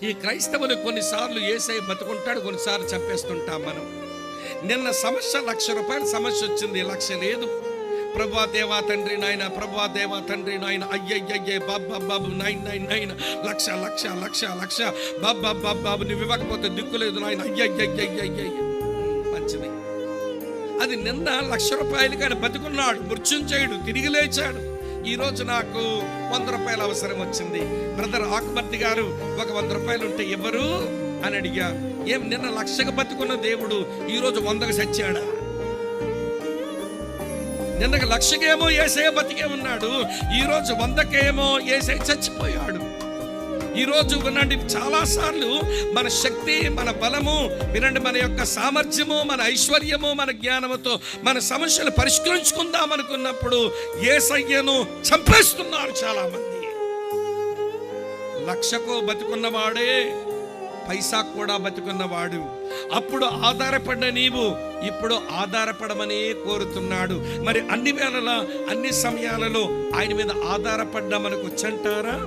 ఈ క్రైస్తవులు కొన్నిసార్లు యేసయ్య బతుకుంటాడు, కొన్నిసార్లు చంపేస్తుంటాం మనం. నిన్న సమస్య 1,00,000 రూపాయల సమస్య వచ్చింది, 1,00,000 లేదు. ప్రభువా దేవా తండ్రి నాయన, ప్రభువా దేవా తండ్రి నాయన, అయ్యయ్యయ్యే బాబు 999 లక్ష బాబు నువ్వు ఇవ్వకపోతే దిక్కులేదు నాయన, అయ్యయ్యయ్యయ్యయ్య. మంచిది. అది నిన్న 1,00,000 రూపాయలు కానీ బతుకున్నాడు, మృత్యుంజయుడు, తిరిగి లేచాడు. ఈరోజు నాకు 100 రూపాయలు అవసరం వచ్చింది. బ్రదర్ ఆకుమర్తి గారు ఒక 100 రూపాయలు ఉంటే ఎవరు అని అడిగా. ఏం నిన్న 1,00,000కు బతుకున్న దేవుడు ఈరోజు 100కు చచ్చాడా? నిన్నకు 1,00,000కేమో యేసయ్య బతికే ఉన్నాడు, ఈరోజు 100కేమో యేసయ్య చచ్చిపోయాడు. ఈరోజు వినండి, చాలాసార్లు మన శక్తి, మన బలము, వినండి, మన యొక్క సామర్థ్యము, మన ఐశ్వర్యము, మన జ్ఞానముతో మన సమస్యలు పరిష్కరించుకుందాం అనుకున్నప్పుడు యేసయ్యను చంపేస్తున్నారు చాలామంది. 1,00,000కో బతుకున్నవాడే పైసా కూడా బతుకున్నవాడు. అప్పుడు ఆధారపడిన నీవు ఇప్పుడు ఆధారపడమని కోరుతున్నాడు. మరి అన్ని వేళలా, అన్ని సమయాలలో ఆయన మీద ఆధారపడ్డా మనకు వచ్చంటారా?